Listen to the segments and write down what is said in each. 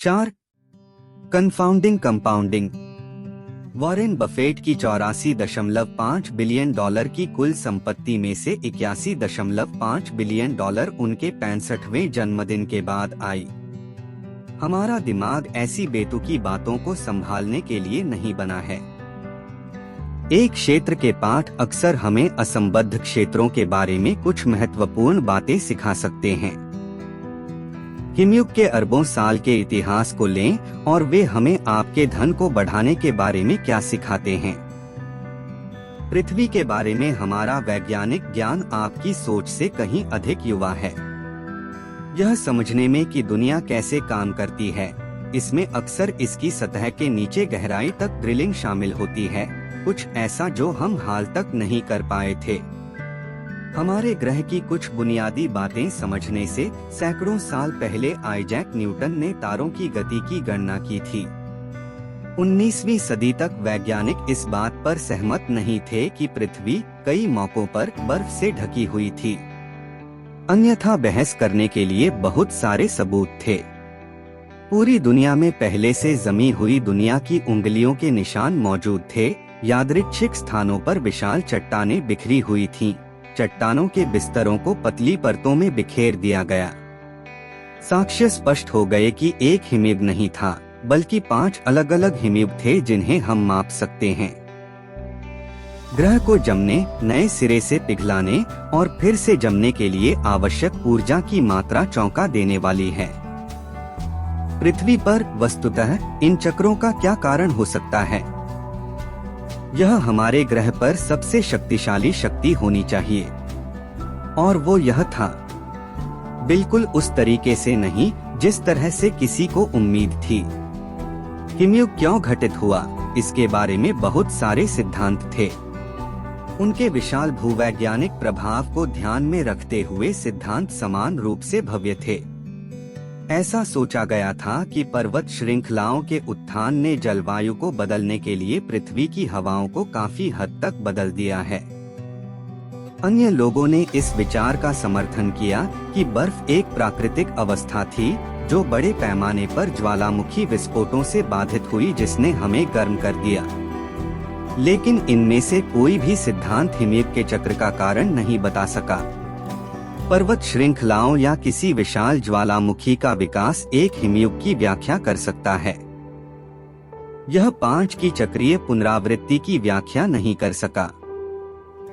4. Confounding compounding. Warren Buffett की 84.5 billion dollar की कुल संपत्ति में से 81.5 बिलियन डॉलर उनके 65वें जन्मदिन के बाद आई। हमारा दिमाग ऐसी बेतुकी बातों को संभालने के लिए नहीं बना है। एक क्षेत्र के पाठ अक्सर हमें असंबद्ध क्षेत्रों के बारे में कुछ महत्वपूर्ण बातें सिखा सकते हैं। हिमयुग के अरबों साल के इतिहास को लें और वे हमें आपके धन को बढ़ाने के बारे में क्या सिखाते हैं। पृथ्वी के बारे में हमारा वैज्ञानिक ज्ञान आपकी सोच से कहीं अधिक युवा है। यह समझने में कि दुनिया कैसे काम करती है, इसमें अक्सर इसकी सतह के नीचे गहराई तक ड्रिलिंग शामिल होती है, कुछ ऐसा जो हम हाल तक नहीं कर पाए थे। हमारे ग्रह की कुछ बुनियादी बातें समझने से सैकड़ों साल पहले आइजैक न्यूटन ने तारों की गति की गणना की थी। 19वीं सदी तक वैज्ञानिक इस बात पर सहमत नहीं थे कि पृथ्वी कई मौकों पर बर्फ से ढकी हुई थी, अन्यथा बहस करने के लिए बहुत सारे सबूत थे। पूरी दुनिया में पहले से जमी हुई दुनिया की उंगलियों के निशान मौजूद थे। यादृच्छिक स्थानों पर विशाल चट्टानें बिखरी हुई थीं। चट्टानों के बिस्तरों को पतली परतों में बिखेर दिया गया। साक्ष्य स्पष्ट हो गए कि एक हिमयुग नहीं था, बल्कि 5 अलग अलग हिमयुग थे जिन्हें हम माप सकते हैं। ग्रह को जमने, नए सिरे से पिघलाने और फिर से जमने के लिए आवश्यक ऊर्जा की मात्रा चौंका देने वाली है। पृथ्वी पर वस्तुतः इन चक्रों का क्या कारण हो सकता है? यह हमारे ग्रह पर सबसे शक्तिशाली शक्ति होनी चाहिए, और वो यह था। बिल्कुल उस तरीके से नहीं जिस तरह से किसी को उम्मीद थी। हिमयुग क्यों घटित हुआ, इसके बारे में बहुत सारे सिद्धांत थे। उनके विशाल भूवैज्ञानिक प्रभाव को ध्यान में रखते हुए सिद्धांत समान रूप से भव्य थे। ऐसा सोचा गया था कि पर्वत श्रृंखलाओं के उत्थान ने जलवायु को बदलने के लिए पृथ्वी की हवाओं को काफी हद तक बदल दिया है। अन्य लोगों ने इस विचार का समर्थन किया कि बर्फ एक प्राकृतिक अवस्था थी जो बड़े पैमाने पर ज्वालामुखी विस्फोटों से बाधित हुई, जिसने हमें गर्म कर दिया। लेकिन इनमें से कोई भी सिद्धांत हिमयुग के चक्र का कारण नहीं बता सका। पर्वत श्रृंखलाओं या किसी विशाल ज्वालामुखी का विकास एक हिमयुग की व्याख्या कर सकता है। यह 5 की चक्रीय पुनरावृत्ति की व्याख्या नहीं कर सका।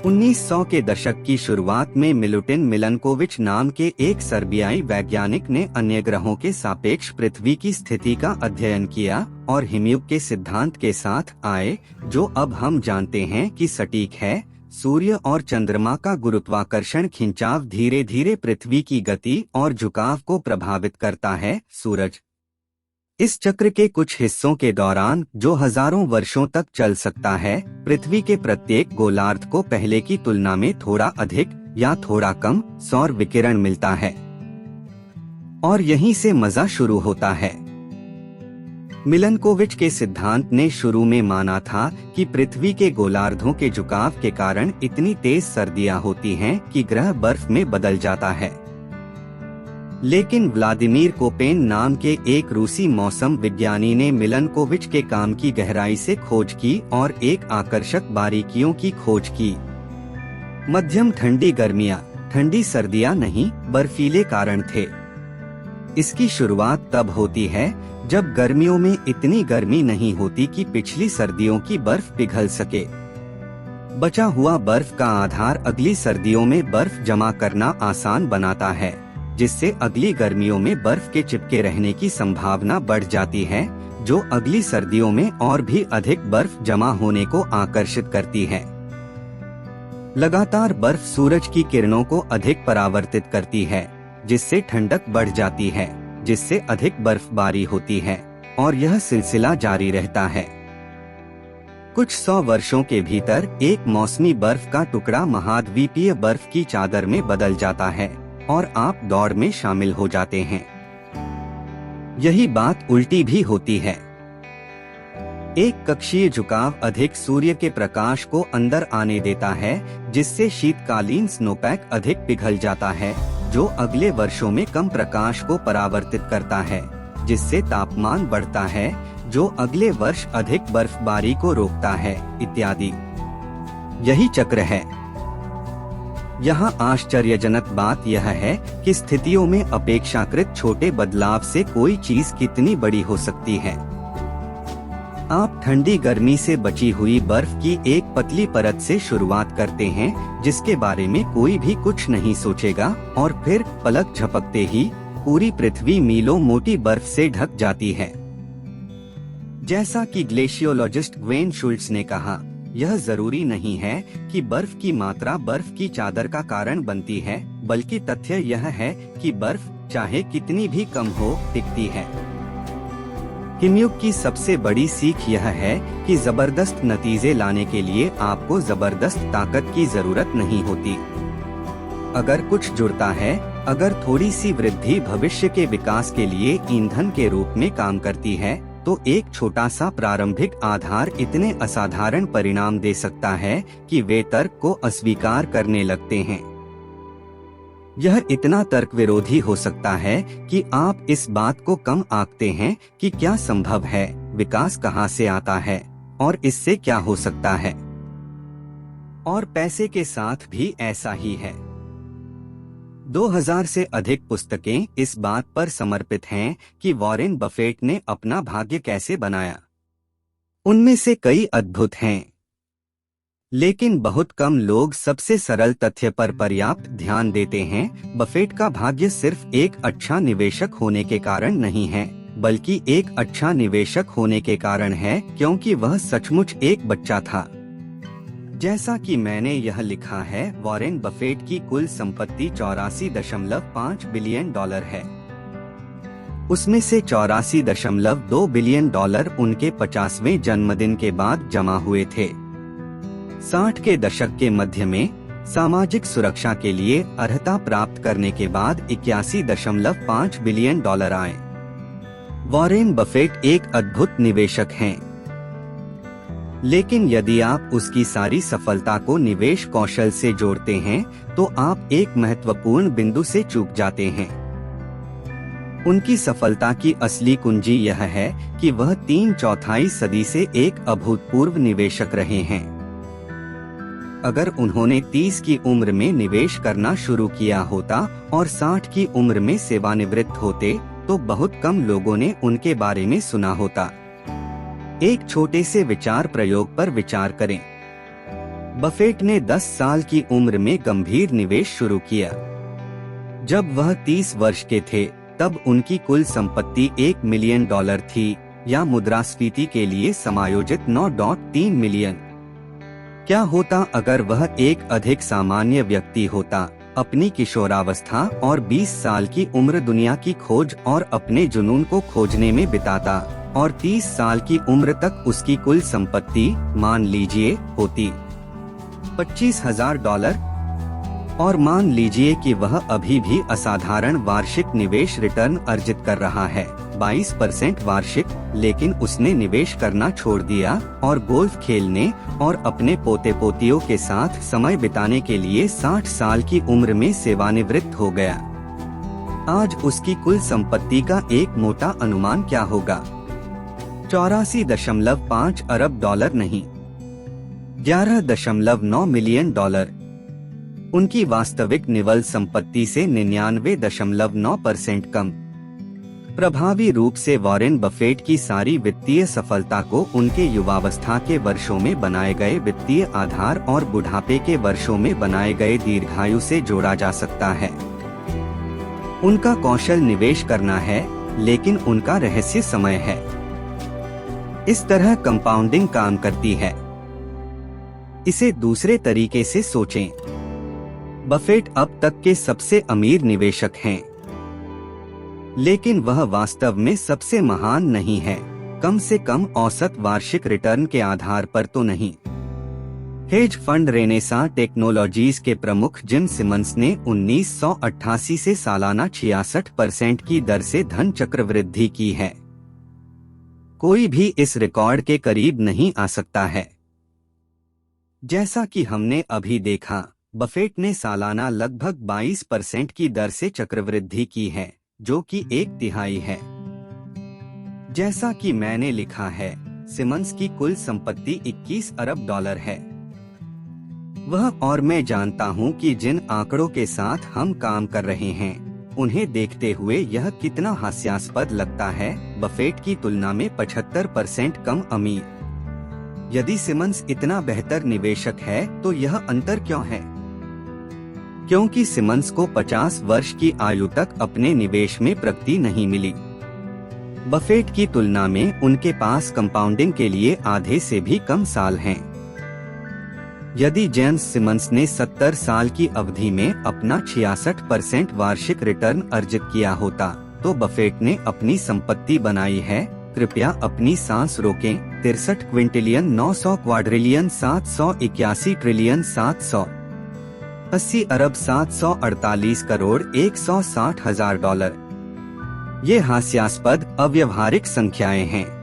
1900 के दशक की शुरुआत में मिलुटिन मिलनकोविच नाम के एक सर्बियाई वैज्ञानिक ने अन्य ग्रहों के सापेक्ष पृथ्वी की स्थिति का अध्ययन किया और हिमयुग के सिद्धांत के साथ आए, जो अब हम जानते हैं कि सटीक है। सूर्य और चंद्रमा का गुरुत्वाकर्षण खिंचाव धीरे धीरे पृथ्वी की गति और झुकाव को प्रभावित करता है। सूरज इस चक्र के कुछ हिस्सों के दौरान, जो हजारों वर्षों तक चल सकता है, पृथ्वी के प्रत्येक गोलार्ध को पहले की तुलना में थोड़ा अधिक या थोड़ा कम सौर विकिरण मिलता है, और यहीं से मजा शुरू होता है। मिलनकोविच के सिद्धांत ने शुरू में माना था कि पृथ्वी के गोलार्धों के झुकाव के कारण इतनी तेज सर्दियां होती हैं कि ग्रह बर्फ में बदल जाता है। लेकिन व्लादिमीर कोपेन नाम के एक रूसी मौसम विज्ञानी ने मिलनकोविच के काम की गहराई से खोज की और एक आकर्षक बारीकियों की खोज की। मध्यम ठंडी गर्मियां, ठंडी सर्दियां नहीं, बर्फीले कारण थे। इसकी शुरुआत तब होती है जब गर्मियों में इतनी गर्मी नहीं होती कि पिछली सर्दियों की बर्फ पिघल सके। बचा हुआ बर्फ का आधार अगली सर्दियों में बर्फ जमा करना आसान बनाता है, जिससे अगली गर्मियों में बर्फ के चिपके रहने की संभावना बढ़ जाती है, जो अगली सर्दियों में और भी अधिक बर्फ जमा होने को आकर्षित करती है। लगातार बर्फ सूरज की किरणों को अधिक परावर्तित करती है, जिससे ठंडक बढ़ जाती है, जिससे अधिक बर्फबारी होती है, और यह सिलसिला जारी रहता है। कुछ 100 वर्षों के भीतर एक मौसमी बर्फ का टुकड़ा महाद्वीपीय बर्फ की चादर में बदल जाता है और आप दौड़ में शामिल हो जाते हैं। यही बात उल्टी भी होती है। एक कक्षीय झुकाव अधिक सूर्य के प्रकाश को अंदर आने देता है, जिससे शीतकालीन स्नोपैक अधिक पिघल जाता है, जो अगले वर्षों में कम प्रकाश को परावर्तित करता है। जिससे तापमान बढ़ता है, जो अगले वर्ष अधिक बर्फबारी को रोकता है, इत्यादि। यही चक्र है। यहाँ आश्चर्यजनक बात यह है कि स्थितियों में अपेक्षाकृत छोटे बदलाव से कोई चीज कितनी बड़ी हो सकती है। आप ठंडी गर्मी से बची हुई बर्फ की एक पतली परत से शुरुआत करते हैं, जिसके बारे में कोई भी कुछ नहीं सोचेगा, और फिर पलक झपकते ही पूरी पृथ्वी मीलों मोटी बर्फ से ढक जाती है। जैसा कि ग्लेशियोलॉजिस्ट ग्वेन शुल्ट्ज ने कहा, यह जरूरी नहीं है कि बर्फ की मात्रा बर्फ की चादर का कारण बनती है, बल्कि तथ्य यह है कि बर्फ चाहे कितनी भी कम हो, टिकती है। हिमयुग की सबसे बड़ी सीख यह है कि जबरदस्त नतीजे लाने के लिए आपको जबरदस्त ताकत की जरूरत नहीं होती। अगर कुछ जुड़ता है, अगर थोड़ी सी वृद्धि भविष्य के विकास के लिए ईंधन के रूप में काम करती है, तो एक छोटा सा प्रारंभिक आधार इतने असाधारण परिणाम दे सकता है कि वे तर्क को अस्वीकार करने लगते हैं। यह इतना तर्क विरोधी हो सकता है कि आप इस बात को कम आंकते हैं कि क्या संभव है, विकास कहां से आता है और इससे क्या हो सकता है। और पैसे के साथ भी ऐसा ही है। 2000 से अधिक पुस्तकें इस बात पर समर्पित हैं कि वॉरेन बफेट ने अपना भाग्य कैसे बनाया। उनमें से कई अद्भुत हैं, लेकिन बहुत कम लोग सबसे सरल तथ्य पर पर्याप्त ध्यान देते हैं। बफेट का भाग्य सिर्फ एक अच्छा निवेशक होने के कारण नहीं है, बल्कि एक अच्छा निवेशक होने के कारण है क्योंकि वह सचमुच एक बच्चा था। जैसा कि मैंने यह लिखा है, वॉरेन बफेट की कुल संपत्ति $84.5 बिलियन है। उसमें से $84.2 बिलियन उनके 50वें जन्मदिन के बाद जमा हुए थे। 60 के दशक के मध्य में सामाजिक सुरक्षा के लिए अर्हता प्राप्त करने के बाद $81.5 बिलियन आए। वॉरेन बफेट एक अद्भुत निवेशक हैं। लेकिन यदि आप उसकी सारी सफलता को निवेश कौशल से जोड़ते हैं, तो आप एक महत्वपूर्ण बिंदु से चूक जाते हैं। उनकी सफलता की असली कुंजी यह है कि वह 3/4 सदी से एक अभूतपूर्व निवेशक रहे हैं। अगर उन्होंने 30 की उम्र में निवेश करना शुरू किया होता और 60 की उम्र में सेवानिवृत्त होते, तो बहुत कम लोगों ने उनके बारे में सुना होता। एक छोटे से विचार प्रयोग पर विचार करें। बफेट ने 10 साल की उम्र में गंभीर निवेश शुरू किया। जब वह 30 वर्ष के थे, तब उनकी कुल संपत्ति $1 मिलियन थी, या मुद्रास्फीति के लिए समायोजित 9.3 मिलियन। क्या होता अगर वह एक अधिक सामान्य व्यक्ति होता, अपनी किशोरावस्था और 20 साल की उम्र दुनिया की खोज और अपने जुनून को खोजने में बिताता, और 30 साल की उम्र तक उसकी कुल संपत्ति, मान लीजिए, होती $25,000, और मान लीजिए कि वह अभी भी असाधारण वार्षिक निवेश रिटर्न अर्जित कर रहा है, 22% वार्षिक, लेकिन उसने निवेश करना छोड़ दिया और गोल्फ खेलने और अपने पोते पोतियों के साथ समय बिताने के लिए 60 साल की उम्र में सेवानिवृत्त हो गया। आज उसकी कुल संपत्ति का एक मोटा अनुमान क्या होगा? $84.5 अरब नहीं, $11.9 मिलियन। उनकी वास्तविक निवल संपत्ति से 99.9% कम। प्रभावी रूप से वॉरेन बफेट की सारी वित्तीय सफलता को उनके युवावस्था के वर्षों में बनाए गए वित्तीय आधार और बुढ़ापे के वर्षों में बनाए गए दीर्घायु से जोड़ा जा सकता है। उनका कौशल निवेश करना है, लेकिन उनका रहस्य समय है। इस तरह कंपाउंडिंग काम करती है। इसे दूसरे तरीके से सोचें। बफेट अब तक के सबसे अमीर निवेशक हैं, लेकिन वह वास्तव में सबसे महान नहीं है, कम से कम औसत वार्षिक रिटर्न के आधार पर तो नहीं। हेज फंड रेनेसां टेक्नोलॉजीज के प्रमुख जिम सिमंस ने 1988 से सालाना 66% की दर से धन चक्रवृद्धि की है। कोई भी इस रिकॉर्ड के करीब नहीं आ सकता है। जैसा कि हमने अभी देखा, बफेट ने सालाना लगभग 22% की दर से चक्रवृद्धि की है, जो कि 1/3 है। जैसा कि मैंने लिखा है, सिमंस की कुल संपत्ति 21 अरब डॉलर है। वह और मैं जानता हूं कि जिन आंकड़ों के साथ हम काम कर रहे हैं, उन्हें देखते हुए यह कितना हास्यास्पद लगता है। बफेट की तुलना में 75% कम अमीर। यदि सिमंस इतना बेहतर निवेशक है तो यह अंतर क्यों है? क्योंकि सिमंस को 50 वर्ष की आयु तक अपने निवेश में प्रगति नहीं मिली। बफेट की तुलना में उनके पास कंपाउंडिंग के लिए आधे से भी कम साल हैं। यदि जेम्स सिमंस ने 70 साल की अवधि में अपना 66% वार्षिक रिटर्न अर्जित किया होता, तो बफेट ने अपनी संपत्ति बनाई है। कृपया अपनी सांस रोकें। 63 क्विंटिलियन 900 क्वाड्रिलियन 781 ट्रिलियन 780 अरब 748 करोड़ 160 हजार डॉलर। ये हास्यास्पद अव्यवहारिक संख्याएं हैं।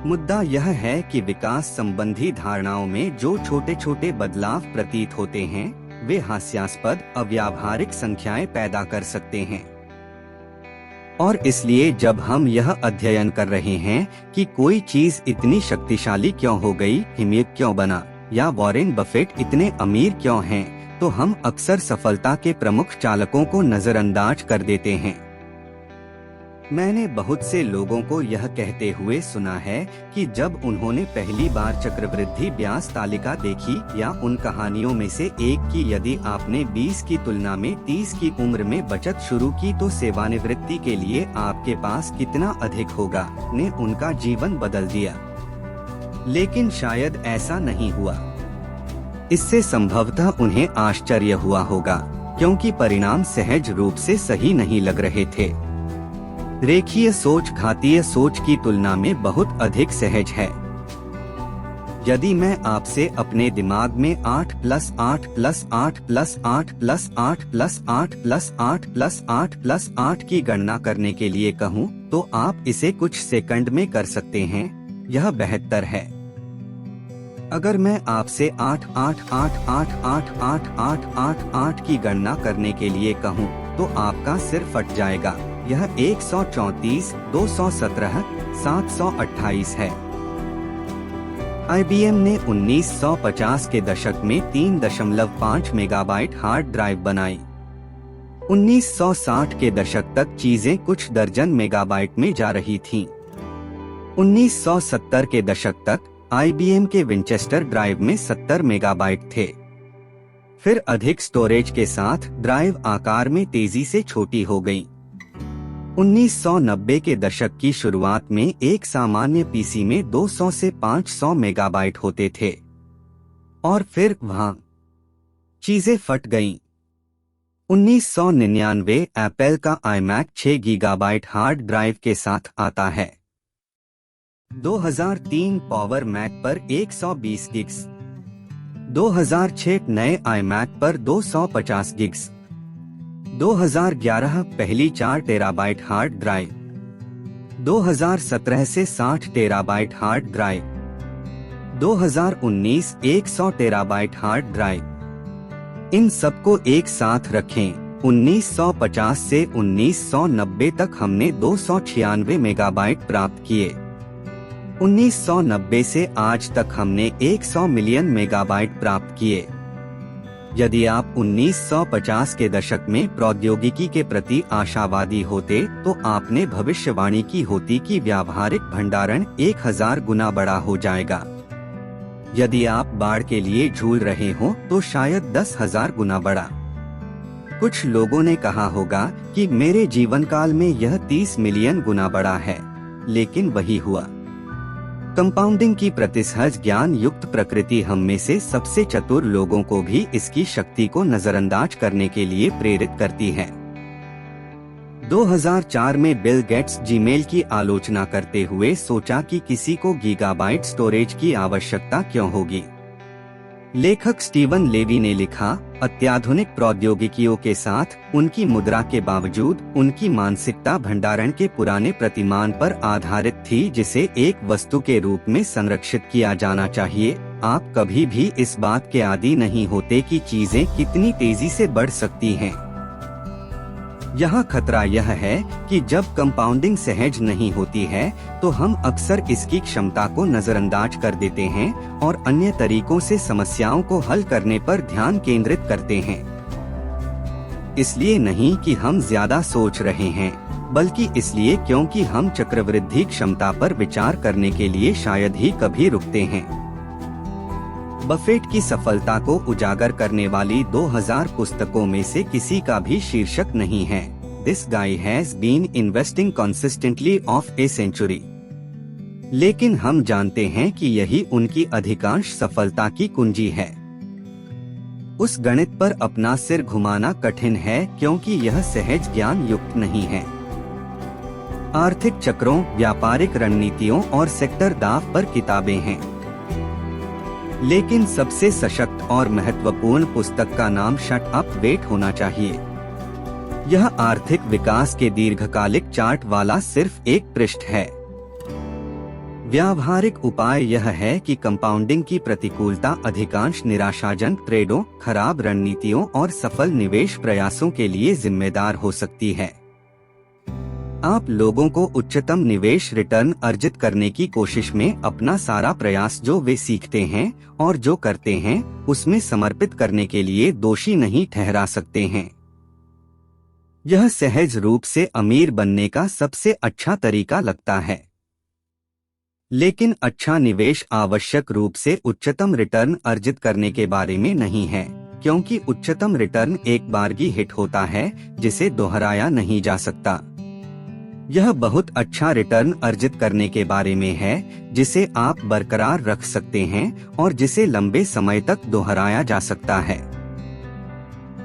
मुद्दा यह है कि विकास संबंधी धारणाओं में जो छोटे छोटे बदलाव प्रतीत होते हैं, वे हास्यास्पद अव्यावहारिक संख्याएं पैदा कर सकते हैं। और इसलिए जब हम यह अध्ययन कर रहे हैं कि कोई चीज इतनी शक्तिशाली क्यों हो गई, हिमयक क्यों बना, या वॉरेन बफेट इतने अमीर क्यों हैं, तो हम अक्सर सफलता के प्रमुख चालकों को नजरअंदाज कर देते हैं। मैंने बहुत से लोगों को यह कहते हुए सुना है कि जब उन्होंने पहली बार चक्रवृद्धि ब्याज तालिका देखी, या उन कहानियों में से एक की यदि आपने 20 की तुलना में 30 की उम्र में बचत शुरू की तो सेवानिवृत्ति के लिए आपके पास कितना अधिक होगा, ने उनका जीवन बदल दिया। लेकिन शायद ऐसा नहीं हुआ। इससे संभवतः उन्हें आश्चर्य हुआ होगा, क्योंकि परिणाम सहज रूप से सही नहीं लग रहे थे। रेखीय सोच घातीय सोच की तुलना में बहुत अधिक सहज है। यदि मैं आपसे अपने दिमाग में 8 + 8 + 8 + 8 + 8 + 8 + 8 + 8 + 8 की गणना करने के लिए कहूं, तो आप इसे कुछ सेकंड में कर सकते हैं। यह बेहतर है। अगर मैं आपसे 8 8 8 8 8 8 8 8 8 की गणना करने के लिए कहूं, तो आपका सिर फट जाएगा। यह 134, 217, 728 है। IBM ने 1950 के दशक में 3.5 मेगाबाइट हार्ड ड्राइव बनाई। 1960 के दशक तक चीजें कुछ दर्जन मेगाबाइट में जा रही थीं। 1970 के दशक तक IBM के विंचेस्टर ड्राइव में 70 मेगाबाइट थे। फिर अधिक स्टोरेज के साथ ड्राइव आकार में तेजी से छोटी हो गई। 1990 के दशक की शुरुआत में एक सामान्य पीसी में 200 से 500 मेगाबाइट होते थे, और फिर वहां चीजें फट गईं। 1999 एप्पल का iMac 6 गीगाबाइट हार्ड ड्राइव के साथ आता है। 2003 पावर मैक पर 120 गिग्स। 2006 नए iMac पर 250 गिग्स। 2011 पहली 4 टेराबाइट हार्ड ड्राइव। 2017 से 60 terabyte hard drive. 2019 100 terabyte hard drive. इन सबको एक साथ रखें। 1950 से 1990 तक हमने 296 मेगाबाइट प्राप्त किए। 1990 से आज तक हमने 100 मिलियन मेगाबाइट प्राप्त किए। यदि आप 1950 के दशक में प्रौद्योगिकी के प्रति आशावादी होते, तो आपने भविष्यवाणी की होती कि व्यावहारिक भंडारण 1000 गुना बड़ा हो जाएगा। यदि आप बाढ़ के लिए झूल रहे हो तो शायद 10,000 गुना बड़ा। कुछ लोगों ने कहा होगा कि मेरे जीवन काल में यह 30 मिलियन गुना बड़ा है, लेकिन वही हुआ। कंपाउंडिंग की प्रतिसहज ज्ञान युक्त प्रकृति हम में से सबसे चतुर लोगों को भी इसकी शक्ति को नजरअंदाज करने के लिए प्रेरित करती है। 2004 में बिल गेट्स जीमेल की आलोचना करते हुए सोचा कि किसी को गीगाबाइट स्टोरेज की आवश्यकता क्यों होगी। लेखक स्टीवन लेवी ने लिखा, अत्याधुनिक प्रौद्योगिकियों के साथ उनकी मुद्रा के बावजूद उनकी मानसिकता भंडारण के पुराने प्रतिमान पर आधारित थी, जिसे एक वस्तु के रूप में संरक्षित किया जाना चाहिए। आप कभी भी इस बात के आदी नहीं होते कि चीजें कितनी तेजी से बढ़ सकती हैं। यहाँ खतरा यह है कि जब कंपाउंडिंग सहज नहीं होती है तो हम अक्सर इसकी क्षमता को नजरअंदाज कर देते हैं और अन्य तरीकों से समस्याओं को हल करने पर ध्यान केंद्रित करते हैं। इसलिए नहीं कि हम ज्यादा सोच रहे हैं, बल्कि इसलिए क्योंकि हम चक्रवृद्धि क्षमता पर विचार करने के लिए शायद ही कभी रुकते हैं। बफेट की सफलता को उजागर करने वाली 2000 पुस्तकों में से किसी का भी शीर्षक नहीं है this guy has been investing consistently of a century. लेकिन हम जानते हैं कि यही उनकी अधिकांश सफलता की कुंजी है। उस गणित पर अपना सिर घुमाना कठिन है क्योंकि यह सहज ज्ञान युक्त नहीं है। आर्थिक चक्रों, व्यापारिक रणनीतियों और सेक्टर दाव पर किताबें हैं, लेकिन सबसे सशक्त और महत्वपूर्ण पुस्तक का नाम शट अप वेट होना चाहिए। यह आर्थिक विकास के दीर्घकालिक चार्ट वाला सिर्फ एक पृष्ठ है। व्यावहारिक उपाय यह है कि कंपाउंडिंग की प्रतिकूलता अधिकांश निराशाजनक ट्रेडों, खराब रणनीतियों और सफल निवेश प्रयासों के लिए जिम्मेदार हो सकती है। आप लोगों को उच्चतम निवेश रिटर्न अर्जित करने की कोशिश में अपना सारा प्रयास जो वे सीखते हैं और जो करते हैं उसमें समर्पित करने के लिए दोषी नहीं ठहरा सकते हैं। यह सहज रूप से अमीर बनने का सबसे अच्छा तरीका लगता है, लेकिन अच्छा निवेश आवश्यक रूप से उच्चतम रिटर्न अर्जित करने के बारे में नहीं है, क्योंकि उच्चतम रिटर्न एक बारगी हिट होता है जिसे दोहराया नहीं जा सकता। यह बहुत अच्छा रिटर्न अर्जित करने के बारे में है जिसे आप बरकरार रख सकते हैं और जिसे लंबे समय तक दोहराया जा सकता है।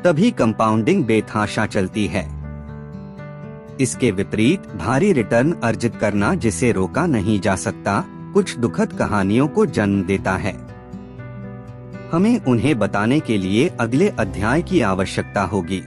तभी कंपाउंडिंग बेतहाशा चलती है। इसके विपरीत भारी रिटर्न अर्जित करना जिसे रोका नहीं जा सकता कुछ दुखद कहानियों को जन्म देता है। हमें उन्हें बताने के लिए अगले अध्याय की आवश्यकता होगी।